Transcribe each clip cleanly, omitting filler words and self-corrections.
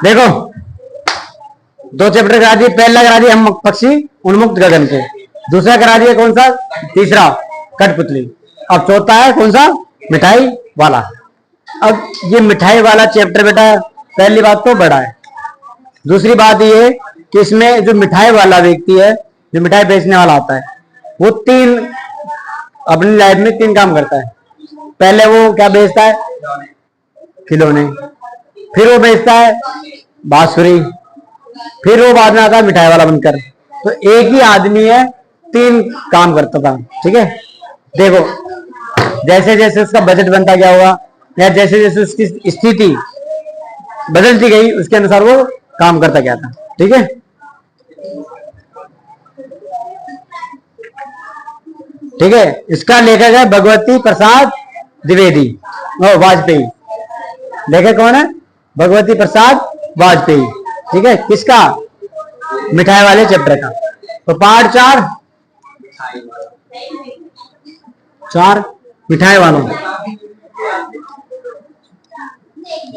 देखो दो चैप्टर करा दिए। पहला करा दिया हम पक्षी उन्मुक्त गगन के, दूसरा करा दिया कौन सा, तीसरा कठपुतली। अब चौथा है कौन सा, मिठाई वाला। अब ये मिठाई वाला चैप्टर बेटा पहली बात तो बड़ा है, दूसरी बात ये कि इसमें जो मिठाई वाला व्यक्ति है, जो मिठाई बेचने वाला आता है, वो तीन अपनी लाइफ में तीन काम करता है। पहले वो क्या बेचता है, खिलौने, फिर वो बेचता है बांसुरी, फिर वो बाद में आता है मिठाई वाला बनकर। तो एक ही आदमी है, तीन काम करता था। ठीक है, देखो जैसे जैसे उसका बजट बनता गया होगा या जैसे जैसे उसकी स्थिति बदलती गई उसके अनुसार वो काम करता गया था। ठीक है, ठीक है। इसका लेखक है भगवती प्रसाद द्विवेदी वाजपेयी। लेखक कौन है, भगवती प्रसाद वाजपेयी। ठीक है, किसका, मिठाई वाले चैप्टर का। तो पार्ट चार मिठाई वालों,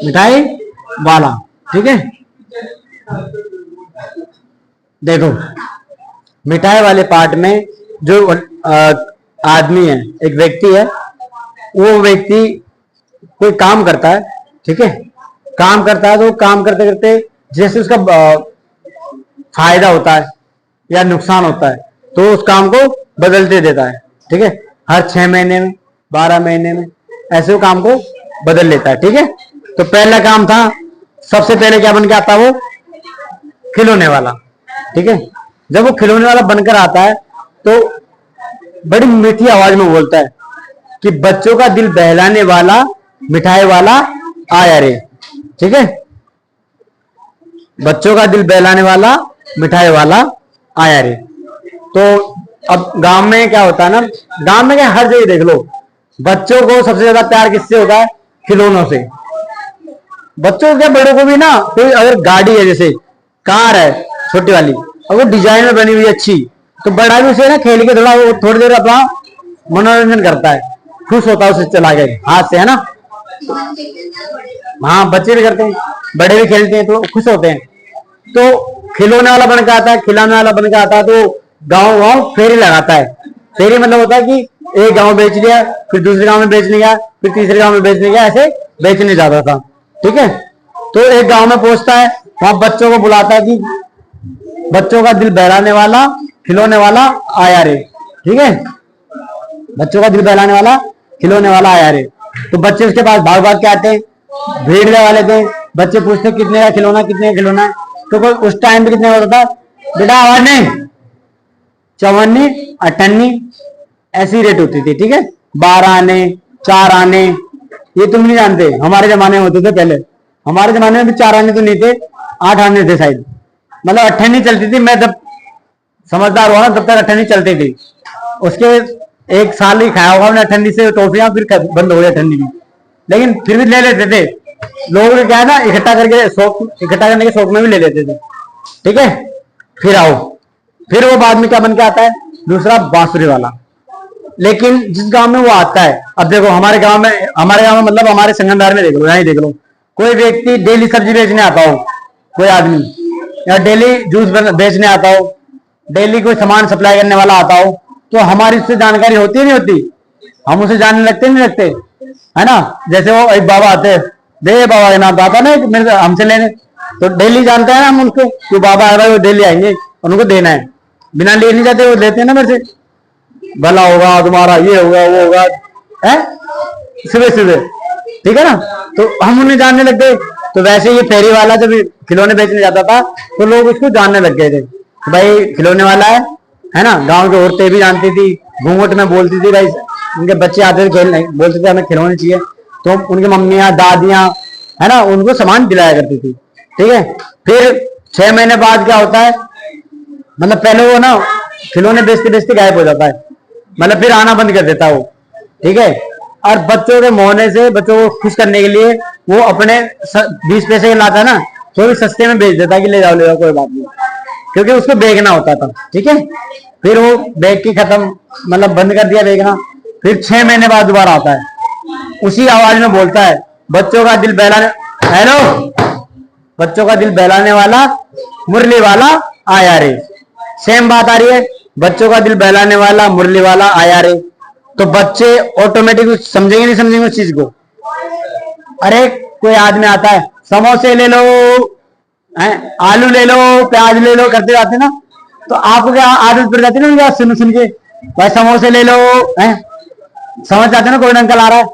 मिठाई वाला। ठीक है, देखो मिठाई वाले पार्ट में जो आदमी है, एक व्यक्ति है, वो व्यक्ति कोई काम करता है। ठीक है, काम करता है तो काम करते करते जैसे उसका फायदा होता है या नुकसान होता है तो उस काम को बदलते देता है। ठीक है, हर 6 महीने में, 12 महीने में ऐसे वो काम को बदल लेता है। ठीक है, तो पहला काम था, सबसे पहले क्या बन के आता है, वो खिलौने वाला। ठीक है, जब वो खिलौने वाला बनकर आता है तो बड़ी मीठी आवाज में बोलता है कि बच्चों का दिल बहलाने वाला मिठाई वाला आया रे। ठीक है, बच्चों का दिल बहलाने वाला मिठाई वाला आया रे। तो अब गांव में क्या होता है ना, गांव में क्या हर जगह देख लो, बच्चों को सबसे ज्यादा प्यार किससे होता है, खिलौनों से। बच्चों को क्या, बड़ों को भी ना, कोई अगर गाड़ी है, जैसे कार है छोटी वाली, और वो डिजाइन में बनी हुई अच्छी, तो बड़ा भी उसे ना खेल के थोड़ा वो थोड़ी देर अपना मनोरंजन करता है, खुश होता है उसे चला गए हाथ से, है ना। हाँ, बच्चे भी करते हैं, बड़े भी खेलते हैं तो खुश होते हैं। तो खिलौने वाला बन के आता है, खिलाने वाला बन के आता है, तो गाँव गाँव फेरी लगाता है। फेरी मतलब होता है कि एक गांव बेच लिया, फिर दूसरे गांव में बेचने गया, फिर तीसरे गांव में बेचने गया, ऐसे बेचने जाता था। ठीक है, तो एक गांव में पहुंचता है, वहां बच्चों को बुलाता है कि बच्चों का दिल बहलाने वाला खिलौने वाला आया रे। ठीक है, बच्चों का दिल बहलाने वाला खिलौने वाला आया रे। तो बच्चे उसके पास भाग भाग के आते हैं, भीड़ लगा लेते हैं। बच्चे पूछते कितने का खिलौना, कितने का खिलौना है। तो कोई उस टाइम पे कितने होता था, बेटा आवाज नहीं, 54, 58 ऐसी रेट होती थी। ठीक है, 12 आने, 4 आने, ये तुम नहीं जानते, हमारे जमाने में होते थे पहले। हमारे जमाने में भी 4 आने तो नहीं थे, 8 आने थे शायद, मतलब 58 चलती थी। मैं जब समझदार हुआ ना तब तक 58 चलती थी। उसके एक साल ही खाया होगा हमने 58 से टॉफियां, फिर बंद हो गया 58 भी, लेकिन फिर भी ले लेते थे लोग। क्या है ना, इकट्ठा करके शौक, इकट्ठा करने के शौक में भी ले लेते थे। ठीक है, फिर आओ, फिर वो बाद में क्या बन के आता है, दूसरा बांसुरी वाला। लेकिन जिस गांव में वो आता है, अब देखो हमारे गांव में मतलब हमारे संगमदार में देख लो, यहीं देख लो, कोई व्यक्ति डेली सब्जी बेचने आता हो, कोई आदमी, या डेली जूस बेचने आता हो, डेली कोई सामान सप्लाई करने वाला आता हो, तो हमारी उससे जानकारी होती नहीं होती, हम उसे जानने लगते नहीं लगते, है ना। जैसे वो एक बाबा आते हैं, दे बाबा के नाम आता ना मेरे हमसे लेने, तो डेली जानते हैं ना हम उनको, जो बाबा आ रहा है वो डेली आएंगे, उनको देना है, बिना लिए नहीं जाते, वो देते हैं ना मेरे से, भला होगा तुम्हारा, ये होगा वो होगा, है सुबह सुबह। ठीक है ना, तो हम उन्हें जानने लग गए। तो वैसे ये फेरी वाला जब खिलौने बेचने जाता था तो लोग उसको जानने लग गए थे, तो भाई खिलौने वाला है ना। गांव की औरतें भी जानती थी, घूंघट में बोलती थी, भाई उनके बच्चे आते थे खेलने, बोलते थे हमें खिलौने चाहिए, तो उनकी मम्मियां दादियां, है ना, उनको सामान दिलाया करती थी। ठीक है, फिर 6 महीने बाद क्या होता है, मतलब पहले वो ना खिलौने बेचते बेचते गायब हो जाता है, मतलब फिर आना बंद कर देता है वो। ठीक है, और बच्चों के मोहने से, बच्चों को खुश करने के लिए वो अपने 20 पैसे लाता है ना, तो भी सस्ते में बेच देता है कि ले जाओ कोई बात नहीं, क्योंकि उसको बेचना होता था। ठीक है, फिर वो बेच के खत्म, मतलब बंद कर दिया बेचना। फिर 6 महीने बाद दोबारा आता है, उसी आवाज में बोलता है, बच्चों का दिल बहलाने, हेलो बच्चों का दिल बहलाने वाला मुरली वाला आया रे। सेम बात आ रही है, बच्चों का दिल बहलाने वाला मुरली वाला आया रे। तो बच्चे ऑटोमेटिक समझेंगे नहीं समझेंगे उस चीज को। अरे कोई आदमी आता है, समोसे ले लो, आलू ले लो, प्याज ले लो करते जाते ना, तो आपको क्या आदत पड़ जाती है ना सुन सुन के, भाई समोसे ले लो, समझ जाते ना कोई अंकल आ रहा है,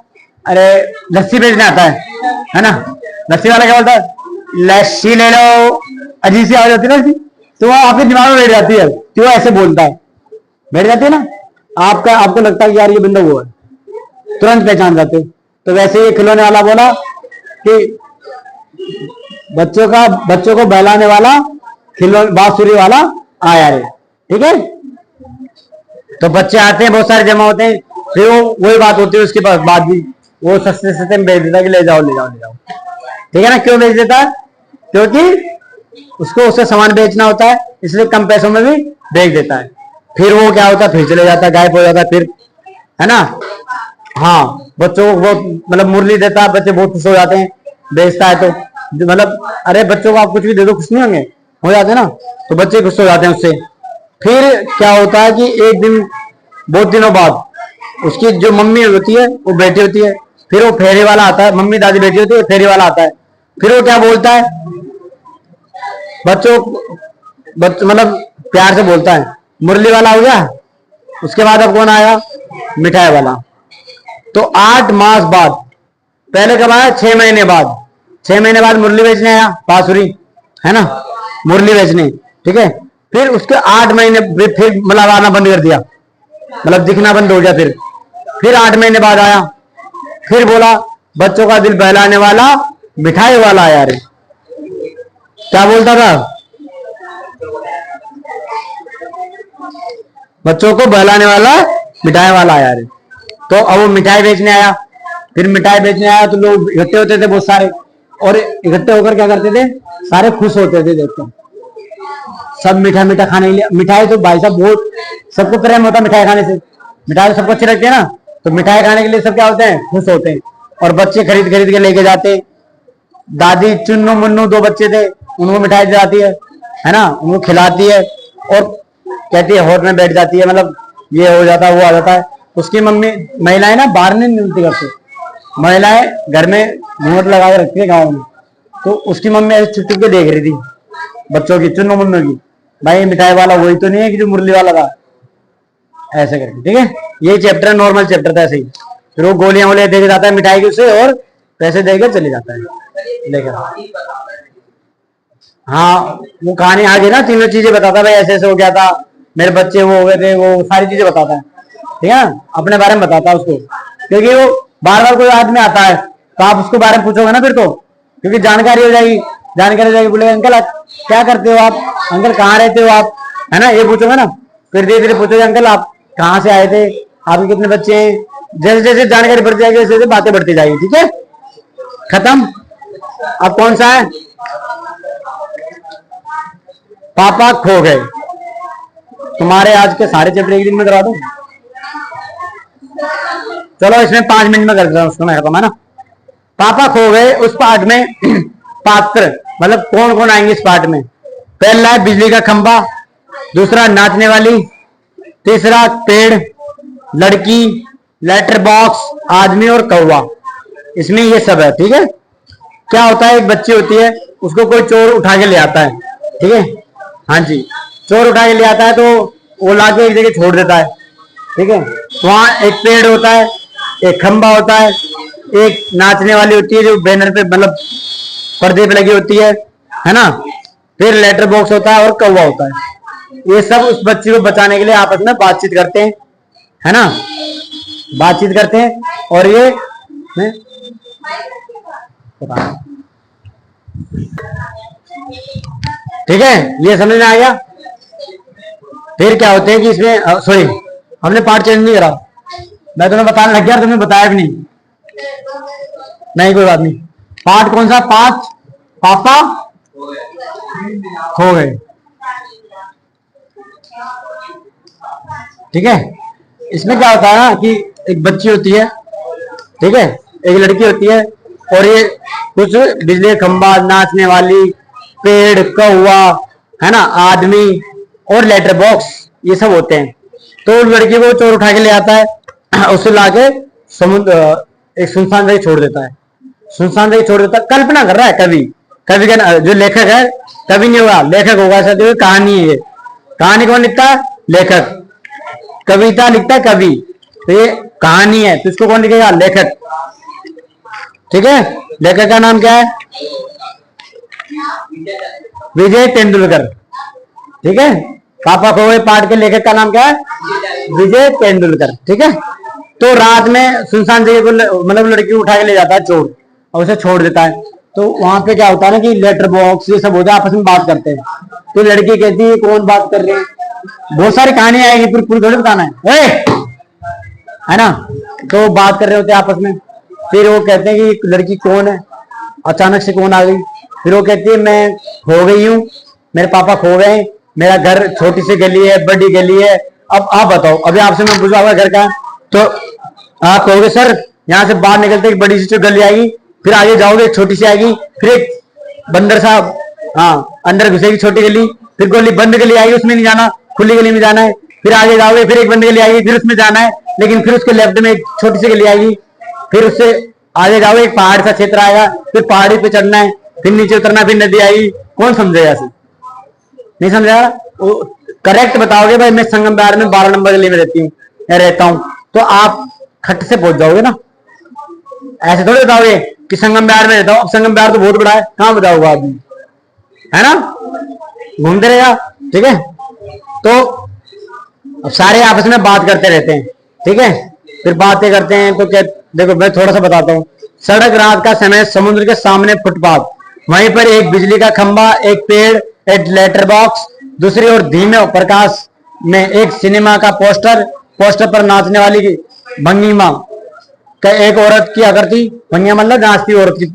अरे लस्सी बेचने आता है ना, लस्सी वाला क्या बोलता है, लस्सी ले लो, अजीब सी आवाज होती है ना, तो वो आपके दिमाग में बैठ जाती है कि वो ऐसे बोलता है, बैठ जाती है ना, आपको लगता है कि यार ये बंदा वो है, तुरंत पहचान जाते। तो वैसे ही खिलौने वाला बोला कि बच्चों को बहलाने वाला खिलौने बांसुरी वाला आया रे। ठीक है, तो बच्चे आते हैं, बहुत सारे जमा होते हैं, फिर वो वही बात होती है उसके पास बाद भी वो सस्ते सस्ते में बेच देता है कि ले जाओ ले जाओ ले जाओ। ठीक है ना, क्यों बेच देता है, क्योंकि उसको उससे सामान बेचना होता है, इसलिए कम पैसों में भी बेच देता है। फिर वो क्या होता है, फिर चले जाता है, गायब हो जाता है फिर, है ना। हाँ, बच्चों को बहुत मतलब मुरली देता है, बच्चे बहुत खुश हो जाते हैं, बेचता है तो मतलब, अरे बच्चों को आप कुछ भी दे दो खुश नहीं होंगे, हो जाते ना, तो बच्चे खुश हो जाते हैं उससे। फिर क्या होता है कि एक दिन बहुत दिनों बाद उसकी जो मम्मी होती है वो बैठी होती है, फिर वो फेरी वाला आता है, मम्मी दादी बैठी होती है, फेरी वाला आता है, फिर वो क्या बोलता है, बच्चों मतलब प्यार से बोलता है, मुरली वाला हो गया, उसके बाद अब कौन आया, मिठाई वाला। तो 8 मास बाद, पहले कब आया, 6 महीने बाद, 6 महीने बाद मुरली बेचने आया, बांसुरी, है ना, मुरली बेचने। ठीक है, फिर उसके 8 महीने फिर मतलब आना बंद कर दिया, मतलब दिखना बंद हो गया। फिर 8 महीने बाद आया, फिर बोला बच्चों का दिल बहलाने वाला मिठाई वाला आया रे। क्या बोलता था, बच्चों को बहलाने वाला मिठाई वाला आया रे। तो अब वो मिठाई बेचने आया, फिर मिठाई बेचने आया तो लोग इकट्ठे होते थे बहुत सारे, और इकट्ठे होकर क्या करते थे, सारे खुश होते थे देखते, सब मीठा मीठा खाने के लिए। मिठाई तो भाई साहब बहुत सबको प्रेम होता है मिठाई खाने से, मिठाई तो सबको अच्छी लगती है ना, तो मिठाई खाने के लिए सब क्या होते हैं, खुश होते हैं, और बच्चे खरीद खरीद के लेके जाते। दादी चुन्नू मुन्नू 2 बच्चे थे, उनको मिठाई दिलाती है ना, उनको खिलाती है, और कहती है होठ में बैठ जाती है, मतलब ये हो जाता है वो आ जाता है। उसकी मम्मी, महिलाएं ना बाहर नहीं निकलती घर से, महिलाएं घर में घूंघट लगा के रखती है गाँव में, तो उसकी मम्मी ऐसे छुप छुप के देख रही थी बच्चों की, चुन्नू मुन्नू की, भाई मिठाई वाला वही तो नहीं है कि जो मुरली वाला था, ऐसे करके। ठीक है, यही चैप्टर है, नॉर्मल चैप्टर था ऐसे ही। फिर वो गोलियां वोलियां देके जाता है मिठाई की उसे, और पैसे देकर चले जाता है लेकर। हाँ, वो कहानी आगे ना तीनों चीजें बताता है, भाई ऐसे ऐसे हो गया था, मेरे बच्चे वो हो गए थे, वो सारी चीजें बताता है। ठीक है, अपने बारे में बताता है उसको, क्योंकि वो बार बार कोई आदमी आता है तो आप उसको बारे में पूछोगे ना फिर तो, क्योंकि जानकारी हो जाएगी, जानकारी हो जाएगी, बोलेगा अंकल क्या करते हो आप, अंकल कहाँ रहते हो आप, है ना, ये पूछोगे ना। फिर धीरे धीरे पूछोगे अंकल आप कहाँ से आए थे, आपके कितने बच्चे हैं, जैसे जैसे जानकारी बढ़ती जाएगी वैसे जैसे बातें बढ़ती जाएगी। ठीक है, खत्म। अब कौन सा है, पापा खो गए। तुम्हारे आज के सारे चैप्टर एक दिन में करा दो, चलो इसमें 5 मिनट में कर देता हूँ उसको मैं, खत्म है ना। पापा खो गए उस पार्ट में पात्र मतलब कौन कौन आएंगे इस पार्ट में, पहला है बिजली का खंभा, दूसरा नाचने वाली, तीसरा पेड़, लड़की, लेटर बॉक्स, आदमी और कौवा, इसमें ये सब है। ठीक है, क्या होता है, एक बच्ची होती है, उसको कोई चोर उठा के ले आता है। ठीक है, हाँ जी, चोर उठा के ले आता है तो वो लाके एक जगह छोड़ देता है। ठीक है, वहां एक पेड़ होता है, एक खंबा होता है, एक नाचने वाली होती है जो बैनर पे मतलब पर्दे पे लगी होती है ना, फिर लेटर बॉक्स होता है और कौवा होता है। ये सब उस बच्ची को बचाने के लिए आपस में बातचीत करते हैं, है ना, बातचीत करते हैं, और ये ठीक है, ये समझ में आ गया। फिर क्या होते हैं कि इसमें सॉरी हमने पार्ट चेंज नहीं करा, मैं तुम्हें बताने लग गया, तुमने बताया भी नहीं, नहीं कोई बात नहीं। पार्ट कौन सा, 5, पापा खो गए। ठीक है, इसमें क्या होता है ना कि एक बच्ची होती है, ठीक है, एक लड़की होती है, और ये कुछ बिजली का खंबा, नाचने वाली, पेड़, कौवा, है ना, आदमी और लेटर बॉक्स, ये सब होते हैं। तो लड़की को चोर उठा के ले आता है, उसे लाके समुद्र एक सुनसान जगह छोड़ देता है। सुनसान जगह छोड़ देता है, कल्पना कर रहा है कवि। कवि का जो लेखक है, कवि नहीं होगा, लेखक होगा। ऐसा कहानी है ये। कहानी कौन लिखता है? लेखक। कविता लिखता है कवि। तो ये कहानी है, तो इसको कौन लिखेगा? लेखक। ठीक है, लेखक का नाम क्या है? विजय तेंदुलकर। ठीक है, पापा खोए पाठ के लेखक का नाम क्या है? विजय तेंदुलकर। ठीक है, तो रात में सुनसान जगह को मतलब लड़की को उठा के ले जाता है चोर और उसे छोड़ देता है। तो वहां पे क्या होता है ना कि लेटर बॉक्स ये सब होता है, आपस में बात करते हैं। तो लड़की कहती है कौन बात कर रही है? बहुत सारी कहानी आएगी, फिर पूरी थोड़ी बताना है ना। तो बात कर रहे होते हैं आपस में। फिर वो कहते हैं कि लड़की कौन है, अचानक से कौन आ गई। फिर वो कहती है मैं खो गई हूँ, मेरे पापा खो गए, मेरा घर छोटी सी गली है, बड़ी गली है, अब आप बताओ। अभी आपसे मैं पूछूंगा घर का, तो आप कहोगे सर यहाँ से बाहर निकलते एक बड़ी सी गली आएगी, फिर आगे जाओगे छोटी सी आएगी, फिर एक बंदर साहब हाँ अंदर घुसेगी छोटी गली, फिर गली बंद गली आएगी, उसमें नहीं जाना, खुली गली में जाना है। फिर आगे जाओगे, फिर एक बंद गली आएगी, फिर उसमें जाना है, लेकिन फिर उसके लेफ्ट में एक छोटी सी गली आएगी। फिर उससे आगे जाओगे, एक पहाड़ सा क्षेत्र आएगा, फिर पहाड़ी पे चढ़ना है, फिर नीचे उतरना, फिर नदी आएगी। कौन समझेगा ऐसे? नहीं समझेगा। करेक्ट बताओगे भाई मैं संगम बिहार में 12 नंबर गली में रहती हूँ या रहता हूँ, तो आप खट से पहुंच जाओगे ना। ऐसे थोड़ी बताओगे कि संगम बिहार में रहता हूँ। अब संगम बिहार तो बहुत बड़ा है, कहां बताओगे आदमी, है ना, घूमते रहेगा। ठीक है, तो अब सारे आपस में बात करते रहते हैं। ठीक है, फिर बातें करते हैं तो क्या, देखो मैं थोड़ा सा बताता हूँ। सड़क, रात का समय, समुद्र के सामने फुटपाथ, वहीं पर एक बिजली का खंबा, एक पेड़, एक लेटर बॉक्स, दूसरी ओर धीमे प्रकाश में एक सिनेमा का पोस्टर, पोस्टर पर नाचने वाली भंगिमा का एक औरत की आकृति, भंगिमा मतलब नाचती औरत की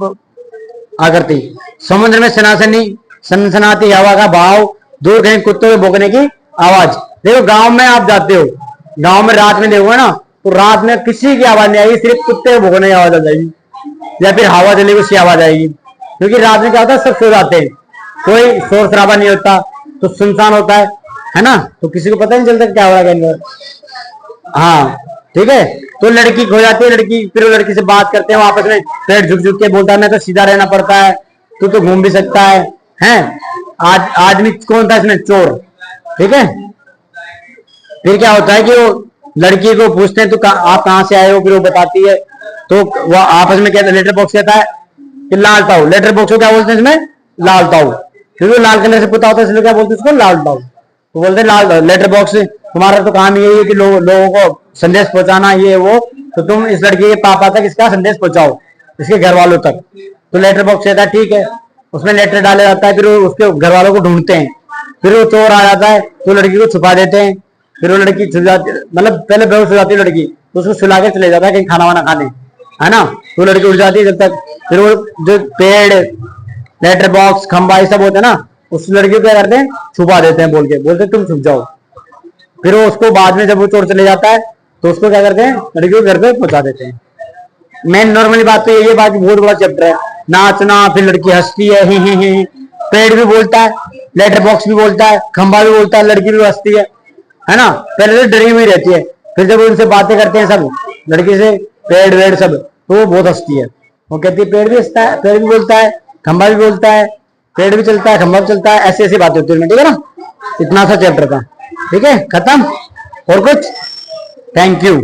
आकृति। समुद्र में सनासनी सनसनाती हवा का भाव, दूर कहीं कुत्तों के भौंकने की आवाज। देखो गांव में आप जाते हो, गांव में रात में देखोगे ना, तो रात में किसी की आवाज नहीं आएगी, सिर्फ कुत्ते के भौंकने की आवाज आ जाएगी, या फिर हवा चलेगी उसकी आवाज आएगी। क्योंकि रात में क्या होता है, सब सो जाते हैं, कोई शोर शराबा नहीं होता, तो सुनसान होता है ना, तो किसी को पता नहीं चलता क्या हो रहा है अंदर। हाँ ठीक है, तो लड़की खो जाती है, लड़की फिर वो लड़की से बात करते हैं आपस में, पेट झुक झुक के बोलता है मैं तो सीधा रहना पड़ता है, तू तो घूम भी सकता है। आज आदमी कौन था इसमें? चोर। ठीक है, फिर क्या होता है कि वो लड़की को पूछते हैं तो आप कहां से आए हो, फिर वो बताती है। तो वो आपस में कहते, लेटर बॉक्स कहता है कि लाल ताऊ, लेटर बॉक्स को क्या बोलते हैं इसमें? लाल ताऊ। फिर वो लाल कलर से पुता होता है, इसलिए क्या बोलते हैं उसको? लाल ताऊ। तो बोलते हैं लाल लेटर बॉक्स, तुम्हारा तो काम यही है कि लोगों को संदेश पहुंचाना, ये वो, तो तुम इस लड़की के पापा तक इसका संदेश पहुंचाओ, इसके घर वालों तक। तो लेटर बॉक्स कहता है ठीक है, उसमें लेटर डाला जाता है, फिर वो उसके घर वालों को ढूंढते हैं, फिर वो चोर आ जाता है तो लड़की को छुपा देते हैं। फिर वो लड़की छुप जाती, मतलब पहले बेहोश हो जाती है लड़की, तो उसको सुला के चले जाता है कहीं खाना वाना खाने, है ना। तो लड़की उठ जाती है जब तक, फिर वो जो पेड़, लेटर बॉक्स, खंबा ये सब होते हैं ना, उस लड़की को क्या करते हैं? छुपा देते हैं, बोलते तुम छुप जाओ। फिर वो उसको बाद में जब वो चोर चले जाता है तो उसको क्या करते हैं? लड़की को घर पे पहुंचा देते हैं। मेन नॉर्मली बात तो यही है, बाकी बहुत बड़ा चैप्टर है। नाचना, फिर लड़की हंसती है, ही। पेड़ भी बोलता है, लेटर बॉक्स भी बोलता है, खंबा भी बोलता है, लड़की भी हंसती है ना। पहले तो डरी हुई रहती है, फिर जब उनसे बातें करते हैं सब लड़की से, पेड़ वेड़ सब, तो वो बहुत हंसती है। वो कहती है पेड़ भी हंसता है, पेड़ भी बोलता है, खंबा भी बोलता है, पेड़ भी चलता है, खंबा भी चलता है, ऐसी ऐसी बातें होती है। ठीक है ना, इतना सा चैप्टर था। ठीक है, खत्म। और कुछ? Thank you.